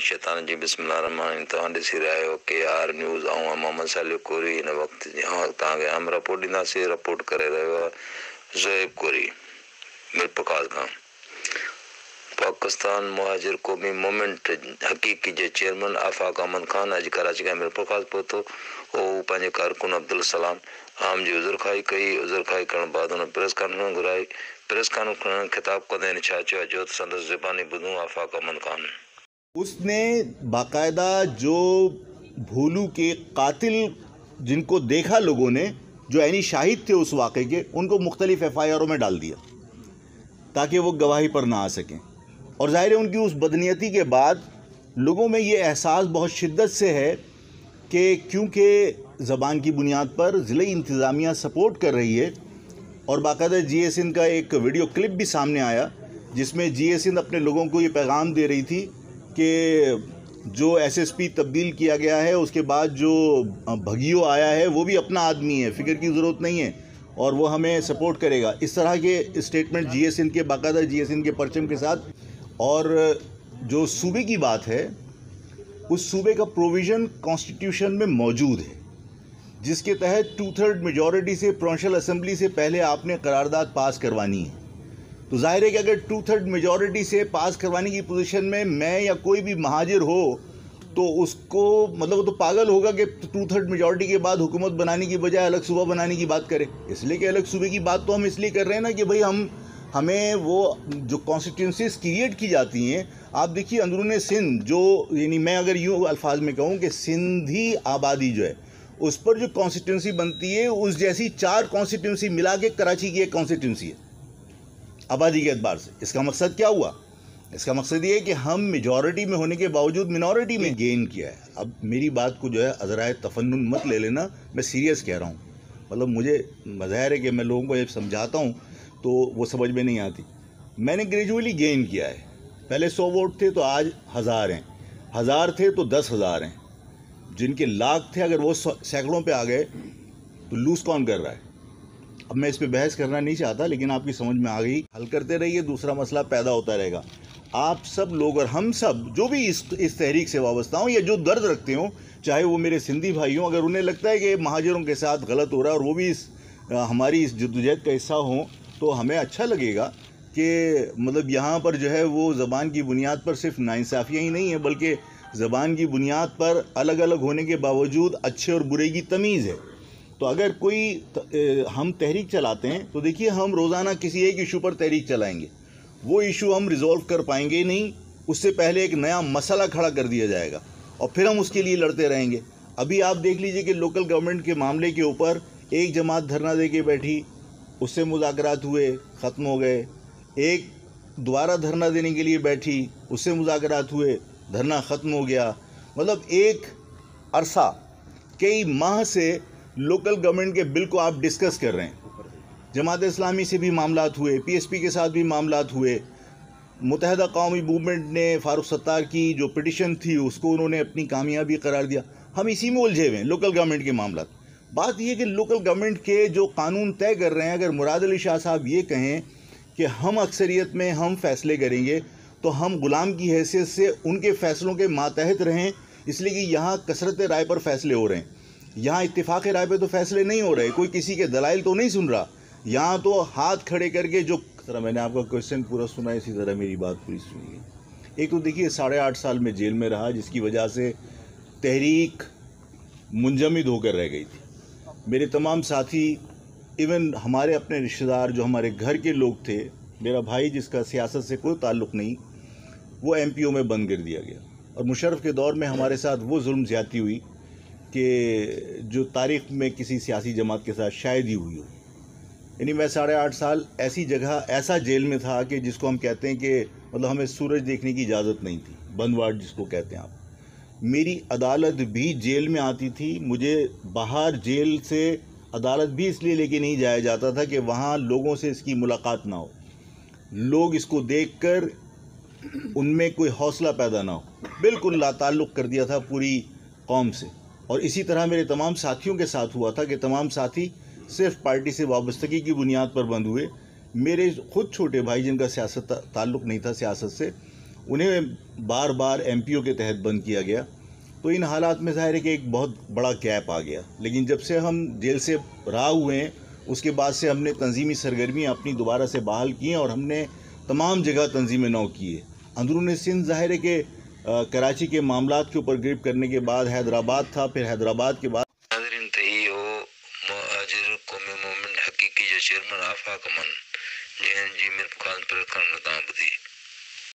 शैतान जी बिस्मिल्लाहिर्रहमानिर्रहीम। तव्हां ॾिसी रहिया आहियो KR न्यूज़। ऐं मोहम्मद सालिक कोरी हिन वक़्तु तव्हांखे अहम रिपोर्ट ॾींदासीं। रिपोर्ट करे रहियो आहे ज़ोएब कोरी मिरपकाल खां। पाकिस्तान मुहाजिर क़ौमी मूवमेंट हक़ीक़ी जे चेयरमैन आफ़ाक़ अहमद खान अॼु कराची खां मिरपकाल पहुतो। उहो पंहिंजे कारकुन अब्दुल सलाम आम जी उज़रखाई कई। उज़रखाई करण बाद हुन प्रेस कॉन्फ्रेंस घुराई। प्रेस कॉन्फ्रेंस खिताब कंदे छा चयो जो संदसि ज़ुबानी ॿुधूं आफ़ाक़ अहमद खान। उसने बाकायदा जो भोलू के कातिल जिनको देखा लोगों ने, जो यानी शाहिद थे उस वाक़े के, उनको मुख्तलिफ FIRओं में डाल दिया ताकि वो गवाही पर ना आ सकें। और ज़ाहिर है उनकी उस बदनीयती के बाद लोगों में ये एहसास बहुत शिद्दत से है कि क्योंकि ज़बान की बुनियाद पर ज़िले इंतज़ामिया सपोर्ट कर रही है। और बाकायदा GS का एक वीडियो क्लिप भी सामने आया जिसमें GS अपने लोगों को ये पैगाम दे रही थी कि जो SSP तब्दील किया गया है उसके बाद जो भगियो आया है वो भी अपना आदमी है, फ़िक्र की ज़रूरत नहीं है और वो हमें सपोर्ट करेगा। इस तरह के स्टेटमेंट GS के बाकायदा GS के परचम के साथ। और जो सूबे की बात है, उस सूबे का प्रोविज़न कॉन्स्टिट्यूशन में मौजूद है जिसके तहत 2/3 मेजॉरिटी से प्रोविंशियल असेंबली से पहले आपने करारदाद पास करवानी है। तो जाहिर है कि अगर 2/3 मेजॉरिटी से पास करवाने की पोजीशन में मैं या कोई भी महाजिर हो तो उसको मतलब वो तो पागल होगा कि 2/3 मेजॉरिटी के बाद हुकूमत बनाने की बजाय अलग सूबा बनाने की बात करे। इसलिए कि अलग सूबे की बात तो हम इसलिए कर रहे हैं ना कि भाई हमें वो जो कॉन्स्टिट्यूंसीज क्रिएट की जाती हैं। आप देखिए अंदरूनी सिंध जो, यानी मैं अगर यूँ अल्फाज में कहूँ कि सिंधी आबादी जो है उस पर जो कॉन्स्टिट्यूंसी बनती है उस जैसी 4 कॉन्स्टिट्यूंसी मिला के कराची की एक कॉन्स्टिट्यूंसी है आबादी के एतबार से। इसका मकसद क्या हुआ? इसका मकसद ये है कि हम मेजॉरिटी में होने के बावजूद मिनॉरिटी में गेन किया है। अब मेरी बात को जो है अज़राए तफन्नुन मत ले लेना, मैं सीरियस कह रहा हूँ। मतलब मुझे ज़ाहिर है कि मैं लोगों को ये समझाता हूँ तो वो समझ में नहीं आती। मैंने ग्रेजुअली गेन किया है। पहले 100 वोट थे तो आज 1000 हैं, 1000 थे तो 10,000 हैं। जिनके लाख थे अगर वो सैकड़ों पे आ गए तो लूज़ कौन कर रहा है? अब मैं इस पे बहस करना नहीं चाहता, लेकिन आपकी समझ में आ गई। हल करते रहिए, दूसरा मसला पैदा होता रहेगा। आप सब लोग और हम सब जो भी इस तहरीक से वाबस्ता हों या जो दर्द रखते हों, चाहे वो मेरे सिंधी भाई हों, अगर उन्हें लगता है कि महाजिरों के साथ गलत हो रहा है और वो भी हमारी इस जद्दोजहद का हिस्सा हों, तो हमें अच्छा लगेगा कि मतलब यहाँ पर जो है वो ज़बान की बुनियाद पर सिर्फ नाइंसाफ़ियाँ ही नहीं है, बल्कि ज़बान की बुनियाद पर अलग अलग होने के बावजूद अच्छे और बुरे की तमीज़ है। तो अगर कोई हम तहरीक चलाते हैं तो देखिए हम रोज़ाना किसी एक इशू पर तहरीक चलाएंगे, वो इशू हम रिज़ॉल्व कर पाएंगे नहीं, उससे पहले एक नया मसला खड़ा कर दिया जाएगा और फिर हम उसके लिए लड़ते रहेंगे। अभी आप देख लीजिए कि लोकल गवर्नमेंट के मामले के ऊपर एक जमात धरना दे के बैठी, उससे मुज़ाकरात हुए, ख़त्म हो गए। एक दोबारा धरना देने के लिए बैठी, उससे मुज़ाकरात हुए, धरना ख़त्म हो गया। मतलब एक अरसा कई माह से लोकल गवर्नमेंट के बिल को आप डिस्कस कर रहे हैं। जमात इस्लामी से भी मामलात हुए, PSP के साथ भी मामलात हुए। मुत्तहदा कौमी मूवमेंट ने फारूक सत्तार की जो पिटिशन थी उसको उन्होंने अपनी कामयाबी करार दिया। हम इसी में उलझे हुए हैं, लोकल गवर्नमेंट के मामलात। बात यह कि लोकल गवर्नमेंट के जो कानून तय कर रहे हैं, अगर मुराद अली शाह साहब ये कहें कि हम अक्सरियत में हम फ़ैसले करेंगे तो हम ग़ुलाम की हैसियत से उनके फ़ैसलों के मातहत रहें, इसलिए कि यहाँ कसरत राय पर फ़ैसले हो रहे हैं। यहाँ इत्तेफाक राय पे तो फैसले नहीं हो रहे, कोई किसी के दलाइल तो नहीं सुन रहा। यहाँ तो हाथ खड़े करके जो तरह मैंने आपका क्वेश्चन पूरा सुना, इसी तरह मेरी बात पूरी सुनिए। एक तो देखिए 8.5 साल में जेल में रहा, जिसकी वजह से तहरीक मुंजमद होकर रह गई थी। मेरे तमाम साथी, इवन हमारे अपने रिश्तेदार जो हमारे घर के लोग थे, मेरा भाई जिसका सियासत से कोई ताल्लुक़ नहीं, वो MPO में बंद कर दिया गया। और मुशर्रफ के दौर में हमारे साथ वो जुल्म ज़्यादती हुई कि जो तारीख़ में किसी सियासी जमात के साथ शायद ही हुई हो। यानी मैं 8.5 साल ऐसी जगह, ऐसा जेल में था कि जिसको हम कहते हैं कि मतलब हमें सूरज देखने की इजाज़त नहीं थी, बंद वार्ड जिसको कहते हैं आप। मेरी अदालत भी जेल में आती थी, मुझे बाहर जेल से अदालत भी इसलिए लेके नहीं जाया जाता था कि वहाँ लोगों से इसकी मुलाकात ना हो, लोग इसको देखकर उनमें कोई हौसला पैदा ना हो। बिल्कुल लाताल्लुक़ कर दिया था पूरी कौम से। और इसी तरह मेरे तमाम साथियों के साथ हुआ था कि तमाम साथी सिर्फ पार्टी से वाबस्तगी की बुनियाद पर बंद हुए। मेरे ख़ुद छोटे भाई जिनका सियासत ताल्लुक़ नहीं था सियासत से, انہیں بار بار MPO کے تحت بند کیا گیا. تو ان حالات میں ظاہر ہے کہ ایک بہت بڑا گیپ آ گیا. لیکن جب سے ہم جیل سے رہا ہوئے ہیں اس کے بعد سے ہم نے تنظیمی سرگرمیاں اپنی دوبارہ سے بحال کی ہیں اور ہم نے تمام جگہ تنظیم نو کی ہے. اندرون سندھ ظاہر ہے کہ کراچی کے معاملات کے اوپر گرپ کرنے کے بعد حیدرآباد تھا، پھر حیدرآباد کے بعد ناظرین تہی ہو مہاجر قومی مومنٹ حقیقی جو چیئرمین آفاق من جن جی میر خان پر کرنا بدھی